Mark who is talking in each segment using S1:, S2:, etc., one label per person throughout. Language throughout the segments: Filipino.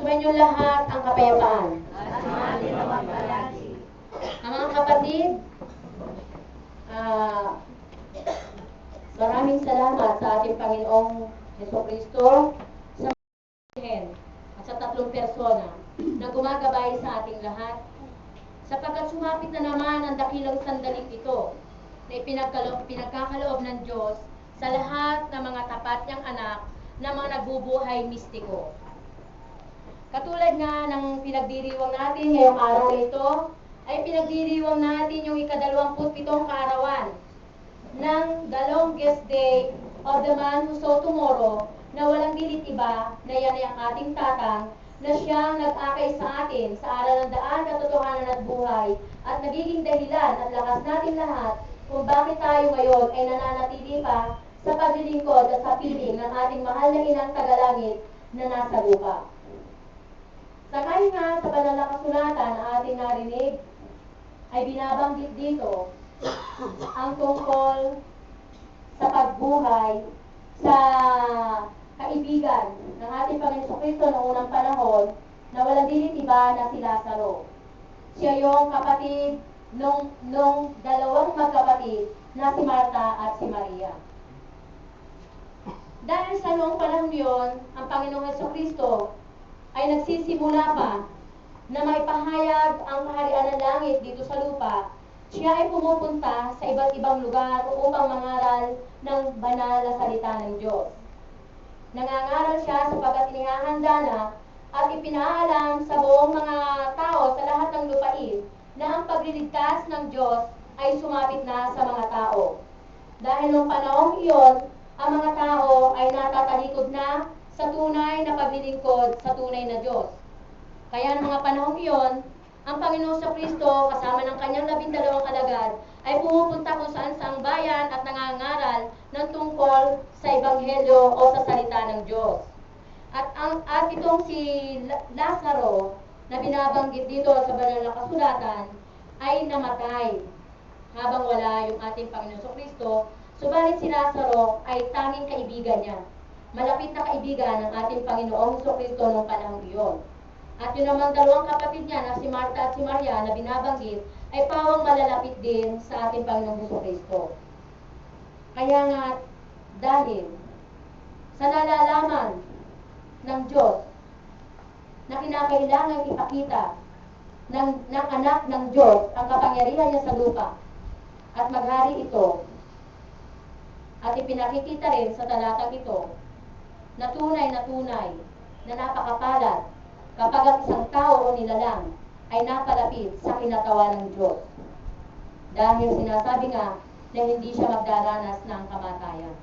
S1: sumainyo lahat ang kapayapaan. Ang mga kapatid, maraming salamat sa ating Panginoong Jesucristo sa mga at sa tatlong persona na gumagabay sa ating lahat sapagkat sumapit na naman ang dakilang sandaling ito na pinagkakaloob ng Diyos sa lahat ng mga tapat niyang anak na mga nagbubuhay mistiko. Katulad nga ng pinagdiriwang natin ngayong araw na ito, ay pinagdiriwang natin yung ika-27 kaarawan ng the longest day of the man who saw tomorrow, na walang dilit iba na yan ay ang ating tatang na siyang nag-akay sa atin sa aral ng daan, katotohanan at buhay at nagiging dahilan at lakas natin lahat kung bakit tayo ngayon ay nananatili pa sa paglilingkod at sa piling ng ating mahal na inang tagalangit na nasa lupa. Sakay nga sa banal na kasulatan na ating narinig, ay binabanggit dito ang tungkol sa pagbuhay sa kaibigan ng ating Panginoon Kristo noong unang panahon na walang dilit iba na si Lazaro. Siya yung kapatid nung dalawang magkapatid na si Marta at si Maria. Dahil sa noong panahon yun, ang Panginoong Jesucristo ay nagsisimula pa na maipahayag ang kaharian ng langit dito sa lupa. Siya ay pumupunta sa iba't ibang lugar upang mangaral ng banal na salita ng Diyos. Nangangaral siya sapagkat inihahanda na at ipinaalam sa buong mga tao sa lahat ng lupain na ang pagliligtas ng Diyos ay sumapit na sa mga tao. Dahil noong panahong iyon, ang mga tao ay natatalikod na sa tunay na paglilingkod sa tunay na Diyos. Kaya ng mga panahong iyon, ang Panginoon sa Kristo kasama ng kanyang 12 alagad ay pumupunta kung saan sa bayan at nangangaral ng tungkol sa Ebanghelyo o sa salita ng Diyos. At itong si Lazaro na binabanggit dito sa banal na kasulatan ay namatay habang wala yung ating Panginoon sa Kristo. Subalit si Lazaro ay tanging kaibigan niya. Malapit na kaibigan ng ating Panginoong Jesucristo noong panahong iyon. At yun namang dalawang kapatid niya na si Marta at si Maria na binabanggit ay pawang malalapit din sa ating Panginoong Jesucristo. Kaya nga, dahil sa nalalaman ng Diyos na kinakailangan ipakita ng anak ng Diyos ang kapangyarihan niya sa lupa at maghari ito, at ipinakikita rin sa talatang ito na tunay na napakapalad kapag ang isang tao o nilalang ay napalapit sa kinatawa ng Diyos. Dahil sinasabi nga na hindi siya magdaranas ng kamatayan.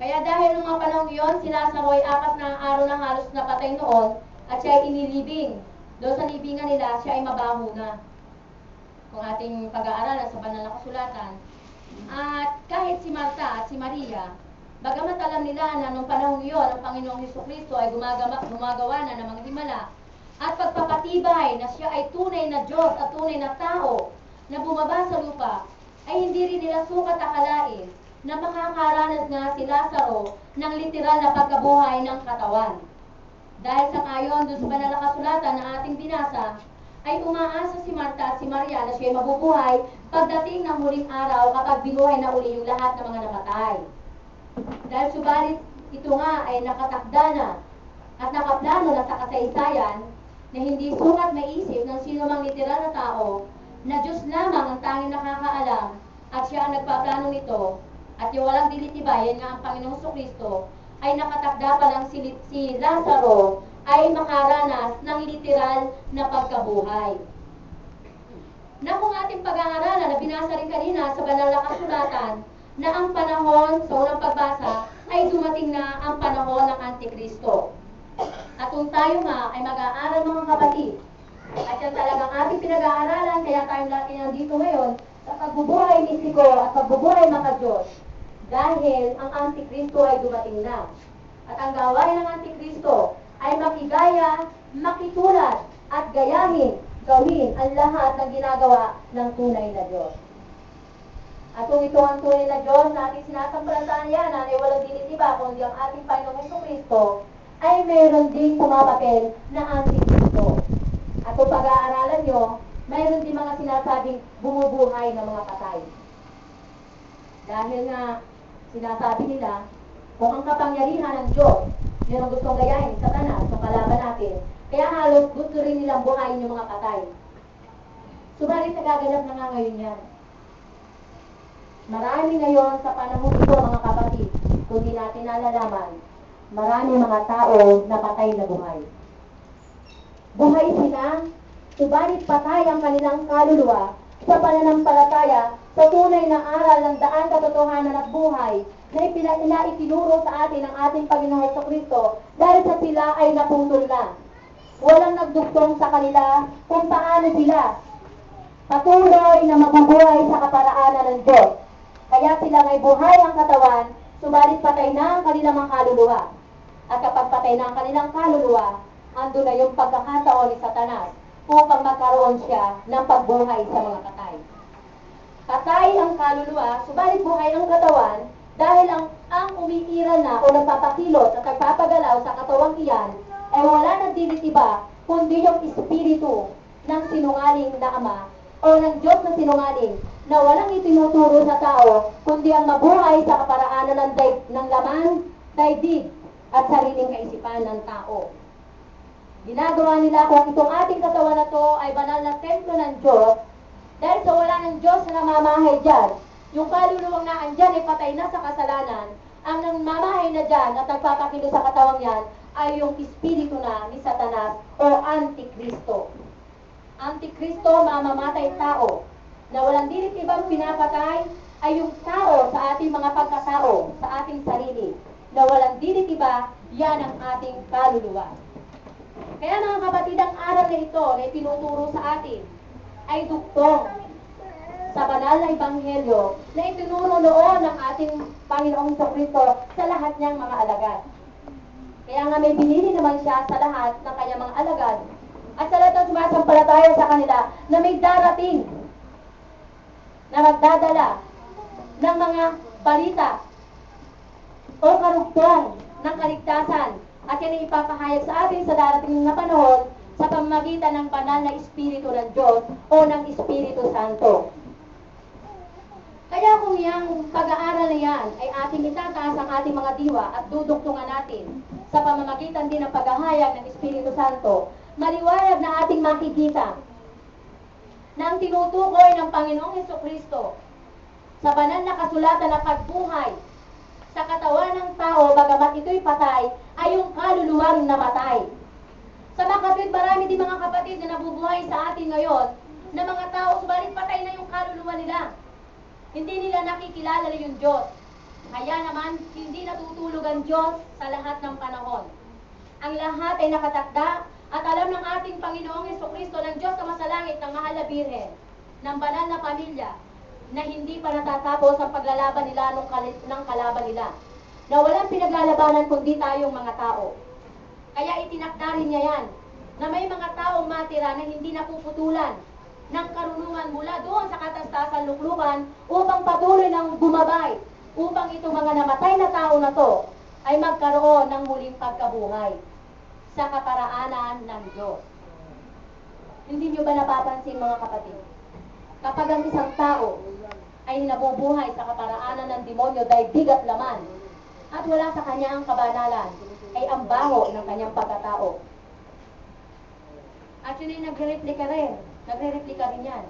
S1: Kaya dahil ng mga panahon iyon, si Lazaro ay 4 na araw na halos napatay noon at siya ay inilibing. Doon sa libingan nila, siya ay mabaho na. Kung ating pag-aaralan sa banal na kasulatan. At kahit si Marta at si Maria, bagamat alam nila na nung panahon iyon, ang Panginoong Jesucristo ay gumagawa na ng mga himala at pagpapatibay na siya ay tunay na Diyos at tunay na tao na bumaba sa lupa, ay hindi rin nila sukat akalain na makakaranas nga si Lazaro ng literal na pagkabuhay ng katawan. Dahil sa ayon doon sa banal na kasulatan na ating binasa, ay umaasa si Marta at si Maria na siya ay mabubuhay pagdating ng huling araw kapag binuhay na uli yung lahat ng mga namatay. Dahil subalit ito nga ay nakatakda na at nakaplano na sa kasaysayan na hindi sukat maisip ng sino mang literal na tao na Diyos lamang ang tanging nakakaalam at siya ang nagpaplano nito at yung walang dilitibayan nga ang Panginoong Jesucristo ay nakatakda pa lang si Lazaro ay makaranas ng literal na pagkabuhay. Na kung ating pag-aaralan na binasa rin kanina sa banal na kasulatan na ang panahon sa unang pagbasa ay dumating na ang panahon ng Antikristo. At kung tayo nga ay mag-aaral mga kapatid, at yan talagang ating pinag-aaralan, kaya tayong laki nandito ngayon sa pagbubuhay mistiko at pagbubuhay maka-Diyos, dahil ang Antikristo ay dumating na. At ang gawain ng Antikristo ay makigaya, makitulad, at gawin ang lahat ng ginagawa ng tunay na Diyos. At kung ito ang tunay na Diyos na ating sinasampalatayan, na walang dilitiba kundi ang ating Panginoong Jesucristo, ay mayroon ding pumapapel na antikristo. At kung pag-aaralan nyo, mayroon din mga sinasabing bumubuhay na mga patay. Dahil nga, sinasabi nila, kung ang kapangyarihan ng Diyos, yun ang gustong gayahin, Satanas, ng kalaban natin, kaya halos gusto rin nilang buhayin yung mga patay. Subalit nagaganap na nga ngayon yan. Marami ngayon sa panahon ito, mga kapatid, kung di natin nalalaman, marami mga tao na patay na buhay. Buhay sila, subalit patay ang kanilang kaluluwa sa pananampalataya sa tunay na aral ng daan katotohanan at buhay na itinuro sa atin ng ating Panginoong Jesucristo dahil sa sila ay naputol na. Walang nagduktong sa kanila kung paano sila patuloy na mabubuhay sa kaparaanan ng Diyos. Kaya sila ngay buhay ang katawan, subalit patay na ang kanilang mga kaluluwa. At kapag patay na ang kanilang kaluluwa, ando na yung pagkakataon ni Satanas upang magkaroon siya ng pagbuhay sa mga patay. Patay ang kaluluwa, subalit buhay ang katawan, dahil ang umiiral na o nagpapakilot at nagpapagalaw sa katawang iyan ay wala nang dilit iba kundi yung espiritu ng sinungaling na ama o ng Diyos na sinungaling na walang itinuturo sa tao kundi ang mabuhay sa kaparaanan ng laman, daigdig at sariling kaisipan ng tao. Ginagawa nila kung itong ating katawan na to ay banal na templo ng Diyos dahil sa wala ng Diyos na namamahay dyan. Yung kaluluwang na andyan ay patay na sa kasalanan. Ang namamahay na dyan at nagpapakilo sa katawang yan ay yung espiritu na ni Satanas o Antikristo. Antikristo, mamamatay tao. Na walang dilit ibang pinapatay ay yung tao sa ating mga pagkatao, sa ating sarili. Na walang dilit iba, yan ang ating kaluluwa. Kaya mga kapatid, ang aral na ito na itinuturo sa atin ay duktong sa banal na ebanghelyo na itinuro noon ng ating Panginoong Jesucristo sa lahat niyang mga alagad. Kaya nga may binili naman siya sa lahat ng kanyang mga alagad at sa lahat ng sumasampalataya sa kanila na may darating na magdadala ng mga balita o karugtong ng kaligtasan at yan ay ipapahayag sa atin sa darating na panahon sa pamamagitan ng banal na Espiritu ng Diyos o ng Espiritu Santo. Kaya kung yung pag-aaral na yan ay ating itataas ang ating mga diwa at duduktungan natin sa pamamagitan din ng paghahayag ng Espiritu Santo, maliwanag na ating makikita na ang tinutukoy ng Panginoong Jesucristo sa banal na kasulatan na pagbuhay sa katawan ng tao, bagamat ito'y patay, ay yung kaluluwang namatay. Sa mga kapatid, marami din mga kapatid na nabubuhay sa atin ngayon na mga tao, subalit patay na yung kaluluwa nila. Hindi nila nakikilala na yung Diyos. Kaya naman, hindi natutulog ang Diyos sa lahat ng panahon. Ang lahat ay nakatakda at alam ng ating Panginoong Jesucristo ng Diyos na masalangit ng Mahal na Birhen, ng banal na pamilya, na hindi pa natatapos ang paglalaban nila ng kalaban nila. Na walang pinaglalabanan kundi tayong mga tao. Kaya itinakda rin niya yan, na may mga taong matira na hindi napuputulan ng karunungan mula doon sa katastasan luklukan upang patuloy ng gumabay, upang itong mga namatay na tao na to ay magkaroon ng muling pagkabuhay sa kaparaanan ng Diyos. Hindi nyo ba napapansin mga kapatid? Kapag ang isang tao ay nabubuhay sa kaparaanan ng demonyo, daigdig at laman, at wala sa kanya ang kabanalan, ay ang baho ng kanyang pagkatao. At yun ay nagre-replika rin. Nagre-replika rin yan.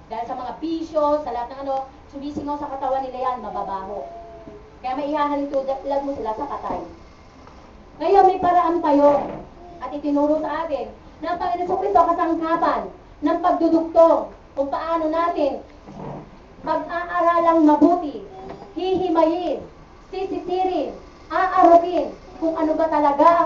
S1: Dahil sa mga bisyo, sa lahat ng sumisingaw sa katawan nila yan, mababaho. Kaya may ihahalintulad mo sila sa katay. Ngayon may paraan tayo at itinuro sa atin na ang Panginoon Jesucristo kasangkapan ng pagdudugtong kung paano natin pag-aaralang mabuti, hihimayin, sisitirin, aarukin kung ano ba talaga ang